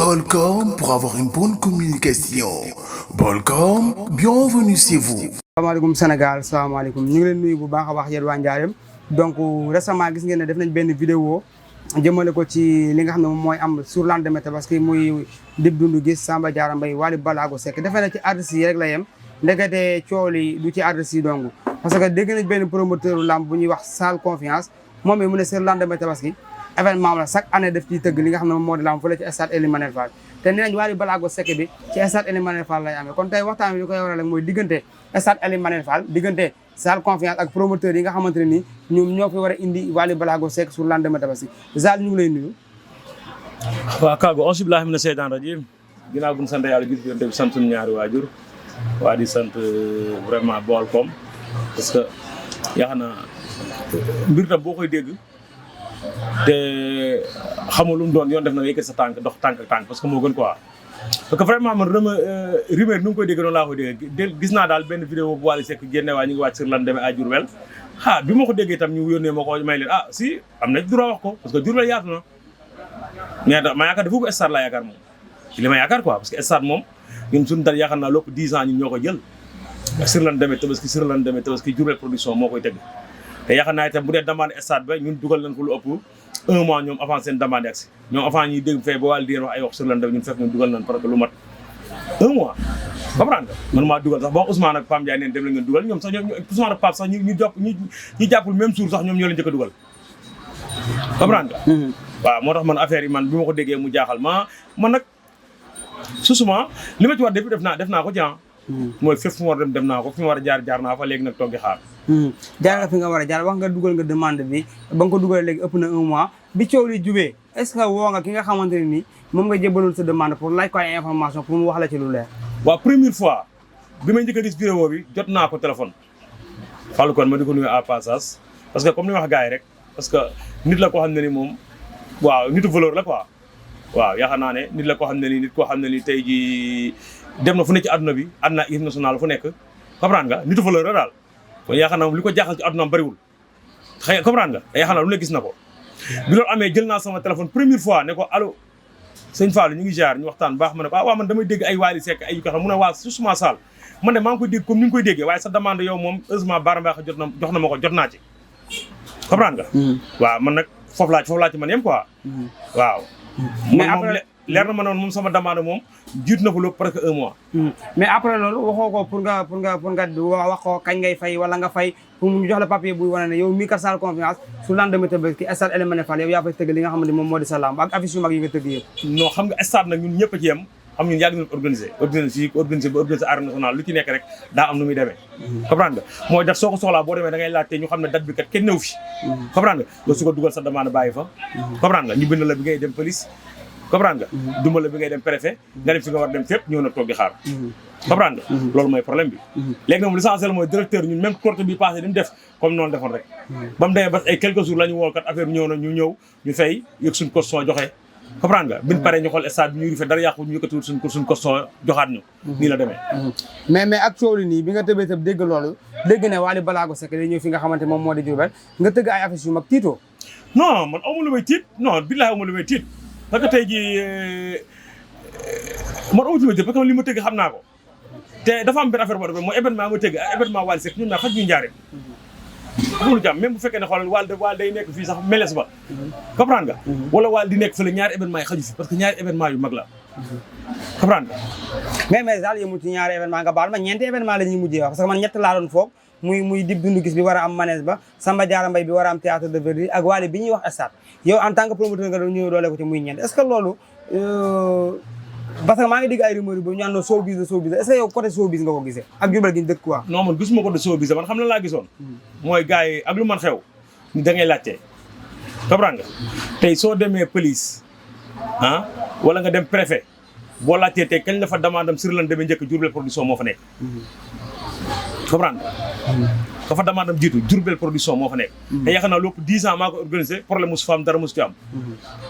Bolcom pour avoir une bonne communication. Bolcom, bienvenue chez vous. salaamaaleykum Sénégal salaamaaleykum ñu ngi leen nuyu bu baax a baax yéen waa Njaareem donc récemment gis ngeen ne def nañ benn vidéo jëmale ko ci li nga xam ne moom mooy am sur lendemain Tabaski muy Dip Doundou Guiss Samba Diarra Mbaye Wally Ballago Seck defe na ci artistes yi rek la yem ndekete coow li du ci artistes yi dong parce que dégg nañ benn promoteur lamb bu ñuy wax Salle Confiance moom it mu ne sur lendemain Tabaski événement la chaque année def ciy tëgg li nga xam ne moom moo di lamb fële ci stade Ely Manel Fall te nee nañ Wally Ballago Seck bi ci stade Ely Manel Fall lay amee kon tey waxtaan bi li koy waral rek mooy diggante stade Ely Manel Fall diggante Salle Confiance ak promoteur yi nga xamante ne ni ñoom ñoo fi war a indi Wally Ballago Seck sur lendemain Tabaski Zal ñu ngi lay nuyu. waaw kàggu auzu billaahi mina seytaani rajiim ginnaaw bu ñu sant yàlla gis bi sant suñu ñaari waajur waa di sant vraiment Bolcom parce que yaakaar naa mbir tam boo koy dégg te xamul lu mu doon yoon def na nga yëkkat sa tànk dox tànk parce que moo gën quoi. parce que vraiment man rumeur nu ngi koy dégg noonu laa koy dégg gis naa daal benn vidéo bu Wally Seck génne waa ñu ngi wàcc sur lendemain à Diourbel bi ma ko déggee itam ñu yónnee ma ko may leen si am na droit wax ko parce que Diourbel yaatu na mais ma yaakaar dafa ko stade laa yaakaar moom li ma yaakaar quoi parce que stade moom ñun suñu dal yaakaar naa lépp 10 ans ñun ñoo ko jël sur lendemain Tabaski Diourbel production moo koy tëgg te yaakaar naa itam bu dee demande stade ba ñun dugal nañ ko lu ëpp 1 mois ñoom avant seen demande agsi ñoom avant ñuy dégg fee ba Wally di wax ay wax sur lendemain ñun fekk ñun dugal nañ parce que lu mat 1 mois comprendre nga man maa dugal sax ba Ousmane ak Pam Ndiaye neen dem la ngeen dugal ñoom sax ñoom Ousmane ak Pam sax ñu jàppul même jour sax ñoom ñoo leen njëkk a dugal comprendre nga waaw moo tax man affaire yi man bi ma ko déggee mu jaaxal man nag susuma li ma ci war def naa ko ci mooy fépp fu mu war dem naa ko fi mu war a jaar naa fa léegi nag toog di xaar jaar nga fi nga war a jaar wax nga dugal nga demande bi ba nga ko dugalee léegi ëpp na 1 mois bi coow li jubee est-ce que woo nga ki nga xamante ne nii moom nga jébaloon sa demande pour laaj ko ay information pour mu wax la ci lu leer waaw première fois bi may njëkk a gis vidéo bi jot naa ko téléphone Fallou kon ma di ko nuyu à passage parce que comme ni wax gars yi rek parce que nit la koo xam ne ni moom waaw nitu valeur la quoi waaw yaakaar naa ne nit la koo xam ne nii nit koo xam ne nii tey ji dem na fu nekk ci àdduna bi àdduna équipe nationale fu nekk comprendre nga nitu valeur la daal kon yaakaar naa moom li ko jaaxal ci àdduna bëriwul xëy comprendre nga yaakaar naa lu ne gis na ko bi loolu amee jël naa sama téléphone première fois ne ko allo sëñ Fallou ñu ngi jaar ñu waxtaan baax ma ne ko waaw man damay dégg ay Wally Seck ay ko xam mu ne waa susuma Sall man de maa ngi koy dégg comme ni nga koy déggee waaye sa demande yow moom heureusement Bara Mbaye jox na ma ko jot naa ci comprendre nga waaw man nag foofu laa ci man yem quoi waaw mais après leer na ma noonu moom sama demande moom jiitu na ko lépp presque 1 mois. mais après loolu waxoo ko pour nga wax ko kañ ngay fay wala nga fay pour mu jox la papier buy wane ne yow mii kat Salle Confiance su lendemain Tabaski stade Ely Manel Fall yow yaa fay tëgg li nga xamante moom moo di sa lamb ak affiche yu mag yi nga tëgg yëpp. non xam nga stade nag ñun ñëpp a ci yem xam ñun yàgg nañu organiser arène nationale lu ci nekk rek daa am nu muy demee. comprendre nga mooy def soo ko soxlaa boo demee da ngay laajte ñu xam ne date bi kat kenn néew fi. comprendre nga loolu su ko dugal sa demande bàyyi fa. comprendre nga ñu bind la bi ngay dem police. comprendre nga duma la bi ngay dem préfet nga dem fi nga war dem fépp ñëw na toog di xaar comprendre nga loolu mooy problème bi léegi nag moom l'essentiel mooy directeur ñun même courte bi passé di mu def comme noonu defoon rek ba mu demee ba ay quelques jours la ñu wool kat affaire bi ñëw na ñu fay yëg suñ caution joxe comprendre nga biñ paree ñu xool stade bi ñu rifet dara yàqu ñu yëkkati suñ caution joxaat ñu nii la demee mais ak coow li nii bi nga tëbee tëb dégg loolu dégg ne Wally Ballago Seck day ñëw fi nga xamante moom moo di Diourbel nga tëgg ay affiches yu mag tiitoo non man amul lu may tiit non billahi amul lu may tiit parce que tey jii man amatu ma jël parce que li ma tëgg xam naa ko te dafa am benn affaire boo xam ne mooy événement ma tëgg événement Wally Seck ñun naa xaj ñu njaare amul jàmm même bu fekkee ne xoolal Wally day nekk fii sax meles ba comprendre nga wala Wally di nekk fële ñaari événement yi xaju fi parce que ñaari événement yu mag la comprendre nga mais Zal yëmu ci ñaari événement nga baal ma ñeenti événement la ñuy mujjee wax parce que man ñett laa doon foog muy Dip Doundou Guiss bi war a am manège ba Samba Diarra Mbaye bi war a am théâtre de verdure ak Wally bi ñuy wax stade yow en tant que promoteur nga doon ñëw doole ko ci muy ñeent est-ce que loolu parce que maa ngi dégg ay rumeur boobu ñu naan showbiz est-ce que yow côté showbiz nga ko gisee ak Diourbel gi ñu dëkk quoi non man gisuma ko de showbiz man xam na laa gisoon mooy gars yi ak lu man xew da ngay laajte comprendre nga tey soo demee police wala nga dem préfet boo laajtee tey kañ la fa demandam sur lan demee njëkk Diourbel production moo fa nekk comprendre ka fa demandam jiitu Diourbel production moo fa nekk te yaakaar naa lépp 10 ans maa ko organisé problème musu fa am dara musu ci am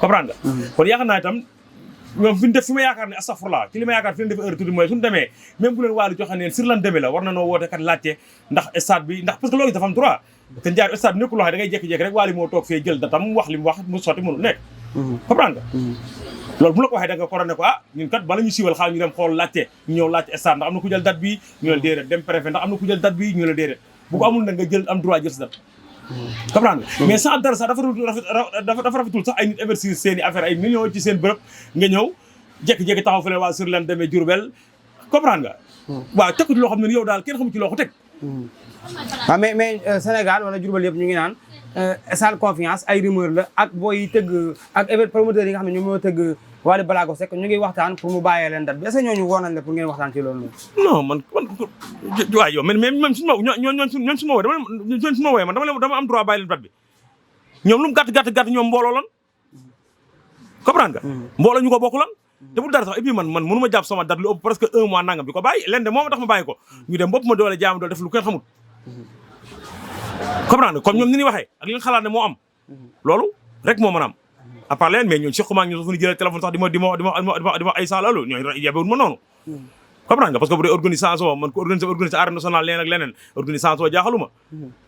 comprendre nga kon yaakaar naa itam ñoom fi ñu def fi ma yaakaar ne astafurlah ci li ma yaakaar fi ñu def heure tuuti mooy suñu demee même bu leen Wally joxe neen sur lan demee la war na noo woote kat laajte ndax stade bi ndax parce que loolu dafa am droit te njaar stade bi nekkul loo xam da ngay jékki-jékki rek Wally moo toog fee jël datam wax li mu wax mu sotti mënul nekk comprendre nga loolu bu la ko waxee da nga ko ne ko ñun kat bala ñu siiwal xaal ñu dem xool laajte ñu ñëw laajte stade ndax am na ku jël date bi ñu la déedéet dem préfet ndax am na ku jël date bi ñu la déedéet bu ko amul nag nga jël am droit jël sa date comprendre nga mais sans dara sax dafa rafetul sax ay nit investir seen i affaire ay millions ci seen bërëb nga ñëw jékki-jékki taxaw fële waa sur leen demee Diourbel comprendre nga waaw teg ko ci loo xam ne yow daal kenn xamu ci loo ko teg waaw mais Sénégal wala Diourbel yëpp ñu ngi naan sans confiance ay rumeur la ak booy tëgg ak événement promoteur yi nga xam ne ñoom ñoo tëgg Wally Ballago Seck ñu ngi waxtaan pour mu bàyyee leen date bi est-ce que ñooñu woo nañ la pour ngeen waxtaan ci loolu non man waaye yow même suñu ma ñoom suñu ma wooyee man dama am droit bàyyi leen date bi ñoom lu mu gàtt ñoom mbooloo lan comprendre nga mbooloo ñu ko bokk lan te bu dara sax et puis man mënu ma jàpp sama date lu ëpp presque 1 mois nangam bi ko bàyyi leen de moo ma tax ma bàyyi ko ñu dem bopp ma doole jaam doole def lu kenn xamul comprendre nga comme ñoom ni ñuy waxee ak li nga xalaat ne moo am loolu rek moo mën a am à part leen mais ñooñu si xumaa ñu fu ñu jëlee téléphone sax di ma ay sala loolu ñooñu yabewul ma noonu comprendre nga parce que bu dee organisation man ko organiser arène nationale leen ak leneen organisation jaaxaluma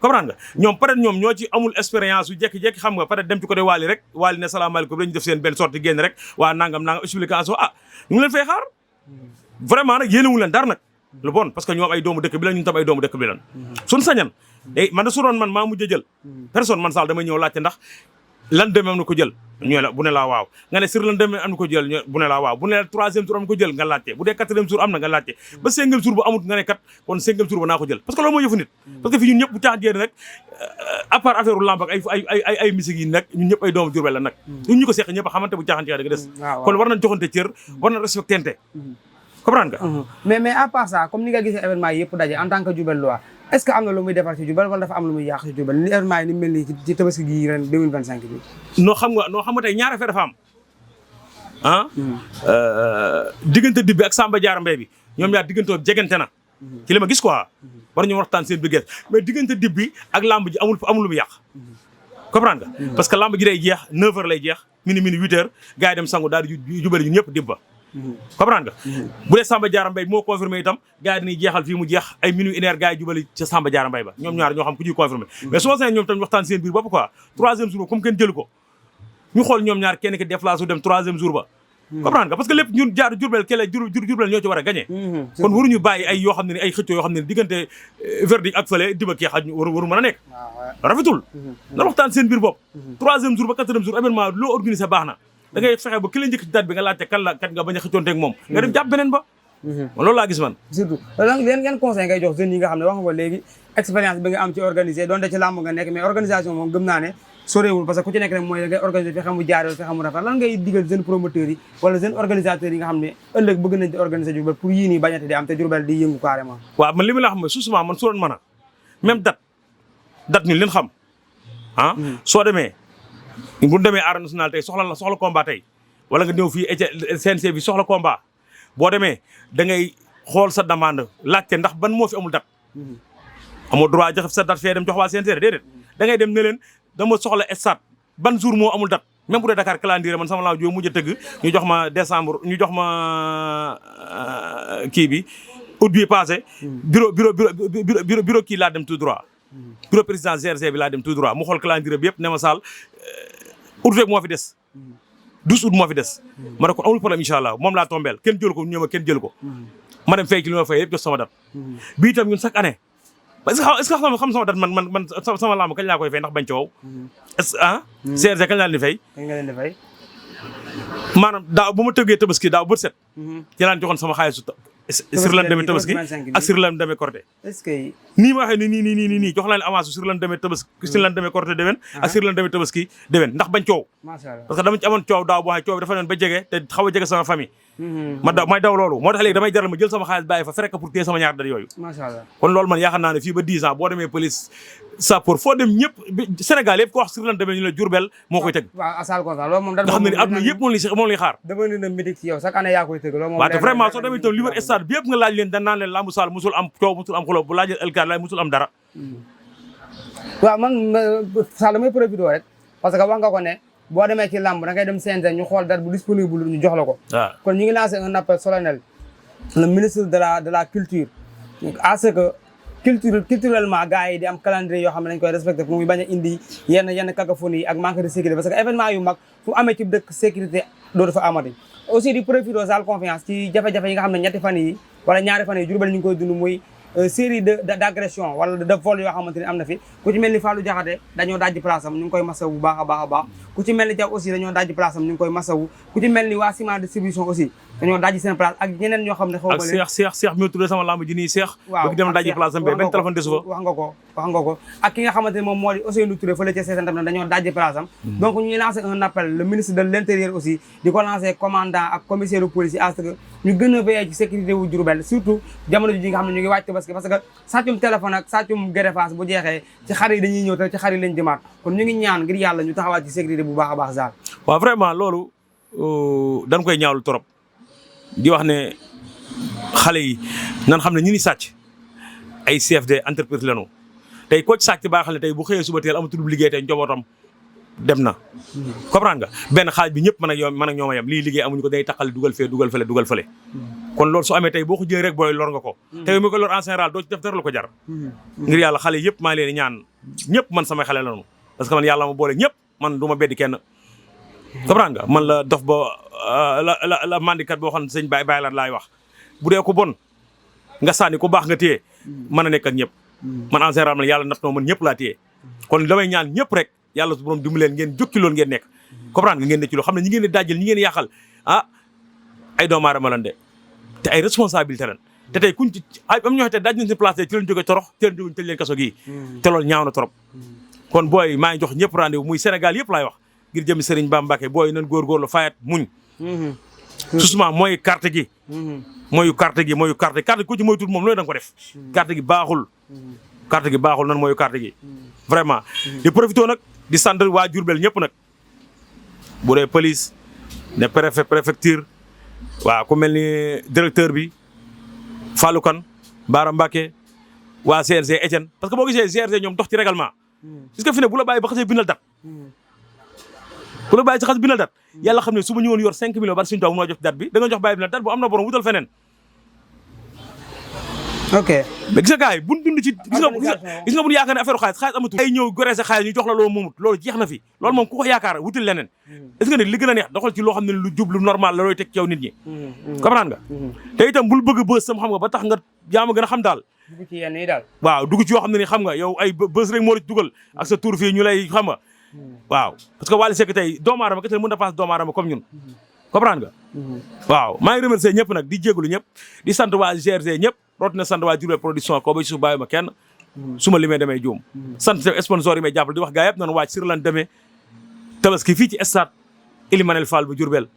comprendre nga ñoom peut-être ñoom ñoo ci amul expérience yu jekki-jekki xam nga peut-être dem ci côté Wally rek Wally ne salaamaaleykum dañu def seen benn sortie génn rek waa nangam explication ñu ngi leen fay xaar vraiment nag yéenewul leen dara nag lu bon parce que ñoom ay doomu dëkk bi la ñun tam ay doomu dëkk bi lan suñ sañan man da su doon man maa mujj jël personne man Sall damay ñëw laajte ndax lan demee am na ko jël ñu la bu ne laa waaw nga ne sur lan demee am na ko jël bu ne laa waaw bu ne la 3e tour am na ko jël nga laajte bu dee 4e tour am na nga laajte ba 5e tour ba amut nga ne kat kon 5e tour ba naa ko jël parce que loolu mooy yëfu nit parce que fii ñun ñëpp bu caax génn rek à part affaire u lamb ak ay musique yi nag ñun ñëpp ay doomu Diourbel la nag ñun ñu ko seq ñëpp xamante bu caaxaan da nga des kon war nañ joxante cër war nañ respectante comprendre nga mais à part ça comme ni nga gisee événement yi yëpp daje en tant que Diourbel loi est-ce que am na lu muy defar ci Diourbel wala dafa am lu muy yàq ci Diourbel ni événement yi ni mel nii ci tabaski gi ren 2025 bi noo xam nga tey ñaari affaire dafa am diggante Dibbi ak Samba Diarra Mbaye bi ñoom ñaar diggante jegante na ci li ma gis quoi war ñu waxtaan seen biir mais diggante Dibbi ak lamb ji amul lu muy yàq comprendre nga parce que lamb ji day jeex 9h lay jeex mini 8h gars yi dem sangu daal di jubali ñun ñëpp dibba comprendre nga bu dee Samba Diarra Mbaye moo confirmé itam gars yi dañuy jeexal fii mu jeex ay minuit 1h gars yi jubali ca Samba Diarra Mbaye ba ñoom ñaar ñoo xam ku ñuy confirmé mais su ma seen ñoom tam waxtaan seen biir bopp quoi 3e jour comme kenn jël ko ñu xool ñoom ñaar kenn ki déplacé dem 3e jour ba comprendre nga parce que lépp ñun jaar Diourbel Diourbel ñoo ci war a gagné kon waruñu bàyyi ay yoo xam ne ay xëccoo yoo xam ne diggante verdict ak fële diba kii xaj waru mën a nekk rafetul na waxtaan seen biir bopp 3e jour ba 4e jour événement loo organisé baax na da ngay fexe ba ki la njëkk ci date bi nga laajte kan nga bañ a xëccoonteeg moom nga dem jàpp beneen ba loolu laa gis man surtout yan conseil ngay jox jeunes yi nga xam ne wax nga ko léegi expérience bi nga am ci organisé doonte ci làmb nga nekk mais organisation moom gëm naa ne soreewul parce que ku ci nekk rek mooy da ngay organisé fexe mu jaar fexe mu rafet lan ngay digal jeune promoteurs yi wala jeune organisateurs yi nga xam ne ëllëg bëgg nañ di organiser Diourbel pour yii nii bañate di am te Diourbel di yëngu carrément waaw man li ma la xam mooy souvent man su doon mën a même date ñu leen xam soo demee bu demee arène nationale tey soxla combat tey wala nga ñëw fii CNC bi soxla combat boo demee da ngay xool sa demande laajte ndax ban moo fi amul date amoo droit joxe sa date fee dem jox waa CNC déedéet da ngay dem ne leen dama soxla stade ban jour moo amul date même bu dee Dakar calendrier man sama laa joo mujj a tëgg ñu jox ma décembre ñu jox ma kii bi août bi passé bureau kii laa dem tout droit bureau président GRC bi laa dem tout droit mu xool calendrier bi yëpp ne ma Sall août rek moo fi des 12 août moo fi des ma ne ko amul problème incha allah moom laa tombeel kenn jël ko ñëw ma kenn jël ko ma dem fay ci li ma fay yëpp jox sama date bii itam ñun chaque année est-ce que xam sama date man sama lamb kañ laa koy fay ndax bañ coow CRG kañ laa leen di fay maanaam daaw bu ma tëggee tabaski daaw bët set ci laan joxoon sama xaalisu sur lan demee tabaski ak sur lan demee korté est-ce que nii ma waxee nii jox naa leen avance sur lan demee tabaski sur lan demee korté déwén ak sur lan demee tabaski déwén ndax bañ coow parce que dama ci amoon coow daaw boo xam coow bi dafa noon ba jege te xaw a jege sama famille may daw loolu moo tax léegi damay jaral ma jël sama xaalis bàyyi fa fekk pour téye sama ñaar dat yooyu kon loolu man yaakaar naa ne fii ba 10 ans boo demee police sapeur foo dem ñëpp Sénégal yëpp ko wax sur lan demee ñu la Diourbel moo koy tëgg waaw asal ko sax loolu moom nga xam ne adduna yëpp moom lay xaar dama ne na médic ci yow chaque année yaa koy tëgg loolu moom waaw te vraiment soo demee itam li wër stade bi yëpp nga laaj leen dan naan leen lambu Sall musul am coow musul am xuloo bu laajee elkaar laay musul am dara waaw man Sall damay profité rek parce que wax nga ko ne boo demee ci lamb da ngay dem CNG ñu xool date bu disponible ñu jox la ko kon ñu ngi lancé un appel solennel le ministre de la culture à ce que culturellement gars yi di am calendrier yoo xam ne dañ koy respecté pour muy bañ a indi yenn cacophonie yi ak manque de sécurité parce que événement yu mag fu amee ci dëkk sécurité dootu fa amati aussi di profiter Salle Confiance ci jafe-jafe yi nga xam ne ñetti fan yi wala ñaari fan yi Diourbel ñu ngi koy dund muy série d'agression wala de vol yoo xamante ni am na fi ku ci mel ni Fallou Diakhaté dañoo dajji place am ñu ngi koy masawu bu baax a baax a baax ku ci mel ni Diaw aussi dañoo dajji place am ñu ngi koy masawu ku ci mel ni waa ciment distribution aussi dañoo dajji seen place ak ñeneen ñoo xam ne xaw ma leen ak Cheikh mi tuddee sama lamb ji nii Cheikh waaw bëgg dem dajji place am benn téléphone desu fa wax nga ko ak ki nga xamante ne moom moo di Ousseynou Touré fële ca seesan tam ne dañoo dajji place am donc ñuy lancé un appel le ministre de l'intérieur aussi di ko lancé commandant ak commissaire de police à ce que ñu gën a veiller ci sécurité wu Diourbel surtout jamono ji nga xam ne ñu ngi wàcc parce que sàccum téléphone ak sàccum gerefaas bu jeexee ci xar yi dañuy ñëw te ci xar yi lañ jëmaat kon ñu ngi ñaan ngir yàlla ñu taxawaat ci sécurité bu baax a baax Zal waaw vraiment loolu dañ koy ñaawlu trop di wax ne xale yi nan xam ne ñi ni sàcc ay chef de entreprise lañu tey ko ci sàcc baa xam ne tey bu xëyee suba teel amatul liggéey tey njabootam dem na comprendre nga benn xaaj bi ñëpp man ak ñoom a yem lii liggéey amuñu ko day taqale dugal fee dugal fële kon loolu su amee tey boo ko jëlee rek booy lor nga ko tey mu ko lor en général doo ci def dara lu ko jar ngir yàlla xale yëpp maa ngi leen di ñaan ñëpp man samay xale lañu parce que man yàlla ma boole ñëpp man du ma beddi kenn comprendre nga man la dof ba la mandikat boo xam ne sëñ Baye la laay wax bu dee ko bon nga sànni ku baax nga téye mën a nekk ak ñëpp man en général man yàlla natt noo man ñëpp laa téye kon damay ñaan ñëpp rek yàlla su borom dimbali leen ngeen jóg ci loolu ngeen nekk comprendre nga ngeen ne ci loo xam ne ñi ngeen di dajjal ñi ngeen di yàqal ay doomu aadama lan de te ay responsabilité lan te tey kuñ ci am ñoo xam te daj nañ si place ci leen jóge torox ci leen jóge tëj leen kaso gii te loolu ñaaw na trop kon booy maa ngi jox ñëpp rendez-vous muy Sénégal yëpp laay wax ngir jëmi Serigne Bamba Mbacké booy nan góorgóorlu fayat muñ susement mooy carte gi mooyu carte gi ku ci mooy tuut moom loolu da nga ko def carte gi baaxul nan mooyu carte gi vraiment di profité nag di sant waa Diourbel ñëpp nag bu dee police ne préfecture waaw ku mel ni directeur bi Fallou Kane Bara Mbacké waa CRG Etienne parce que boo gisee CRG ñoom dox ci règlement gis nga fi ne bu la bàyyi ba xasee bindal dat bu la bàyyi ci xas bindal dat yàlla xam ne su ma ñëwoon yor 5 millions bari suñu taw munoo jox dat bi da nga jox bàyyi bindal dat bu am na borom wutal feneen ok mais gis nga gars yi buñ dund ci gis nga bu ñu yaakaar ne affaire xaalis amatul ay ñëw goree sa xaalis ñu jox la loolu moomut loolu jeex na fi loolu moom ku ko yaakaar wutal leneen est-ce que ne li gën a neex doxal ci loo xam ne lu jub lu normal la looy teg ci yow nit ñi comprendre nga te itam bul bëgg bës sam xam nga ba tax nga yaa ma gën a xam daal dugg ci yenn yi daal waaw dugg ci yoo xam ne ni xam nga yow ay bës rek moo la ci dugal ak sa tur fii ñu lay xam nga waaw parce que Wally Seck tey doomu aadama kese mën na passe doomu aadama comme ñun comprendre nga waaw maa ngi remercier ñëpp nag di jégalu ñëpp di sant waa GRG ñëpp root na sant waa Diourbel production ko ba ci suuf bàyyi ma kenn su ma limee demee juum sant sponsor yi may jàppale di wax gaa yëpp nañu waaj sur lan demee tabaski fii ci stade Elimanel Fall bu Diourbel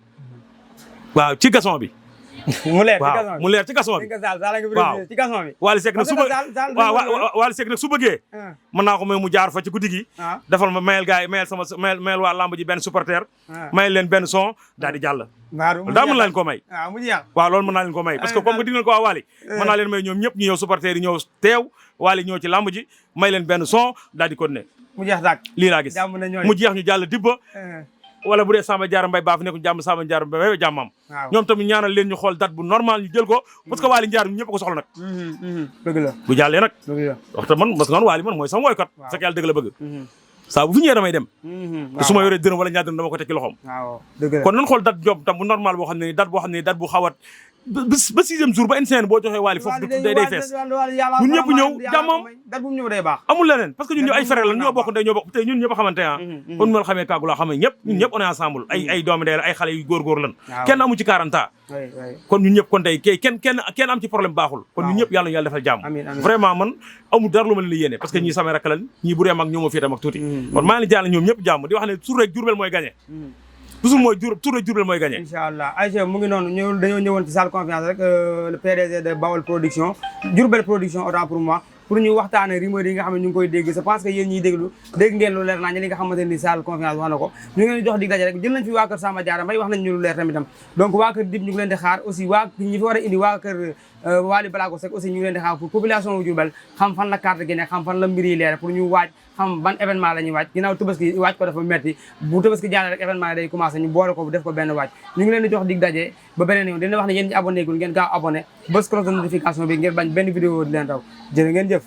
waaw ci gason bi mu leer ci gason bi waaw Wally Seck nag su bëggee mën naa ko may mu jaar fa ci guddi gi defal ma mayel gars yi mayel waa lamb ji benn supporter mayel leen benn son daal di jàll daa mën naa leen ko may waaw loolu mën naa leen ko may parce que comme que dig nañ ko waa Wally mën naa leen may ñoom ñëpp ñu ñëw supporter yi ñëw teew Wally ñëw ci lamb ji may leen benn son daal di continuer mu jeex daal lii laa gis mu jeex ñu jàll dibba wala bu dee Samba Diarra Mbaye baa fi nekk jàmm Samba Diarra Mbaye jàmmam ñoom tamit ñaanal leen ñu xool date bu normal ñu jël ko parce que Wally Ndiar ñëpp ko soxla nag dëgg la bu jàllee nag waxta man parce que man Wally man mooy sama woykat fekk yàlla dëgg la bëgg saa bu fi ñëwee damay dem te su ma yoree dërëm wala ñaar dërëm dama ko teg ci loxoom kon nan xool date job tam bu normal boo xam ne date boo xam ne date bu xawat ba sixième jour ba NCN boo joxee Wally foofu day fees ñun ñëpp ñëw jàmmam dat bu mu ñëw day baax amul leneen parce que ñun ñëpp ay frère la ñoo bokk ndey ñoo bokk tey ñun ñëpp a xamante kon ñu ma la xamee kàggu laa xamee ñëpp ñun ñëpp on est ensemble ay doomi day la ay xale yu góor lan kenn amu ci 40 ans kon ñun ñëpp kon tey kenn am ci problème baaxul kon ñun ñëpp yàlla ñu yàlla defal jàmm vraiment man amul dara lu ma leen di yéene parce que ñii samay rakk lan ñii bu dee mag ñoo ma féetam ak tuuti kon maa ngi leen di jàll ñoom ñëpp jàmm di wax ne sur rek Diourbel mooy gagné toujours mooy Diourbel mooy gagné incha allah Aïcha mu ngi noonu dañoo ñëwoon ci Salle Confiance rek le PDG de Bawol production Diourbel production autant pour moi pour ñu waxtaane rumeur yi nga xam ne ñu ngi koy dégg je pense que yéen ñiy déglu dégg ngeen lu leer naa ñi li nga xamante ni Salle Confiance wax na ko ñu ngi leen di jox dig daje rek jël nañ fi waa kër Samba Diarra Mbaye wax nañ ñu lu leer tamitam donc waa kër Dip ñu ngi leen di xaar aussi waa ñi fi war a indi waa kër Wally Ballago Seck aussi ñu ngi leen di xaar pour population wu Diourbel xam fan la carte gi nekk xam fan la mbir yi leer pour ñu waaj xam ban événement la ñuy waaj ginnaaw Tabaski waaj ko dafa metti bu Tabaski jàll rek événement yi day commencé ñu boole ko def ko benn waaj ñu ngi leen di jox dig daje ba beneen yoon dina wax ne yéen ñi abonné gul ngeen gaaw abonné bës cloche de notification bi ngeen bañ benn vidéo di leen raw jërë ngeen jëf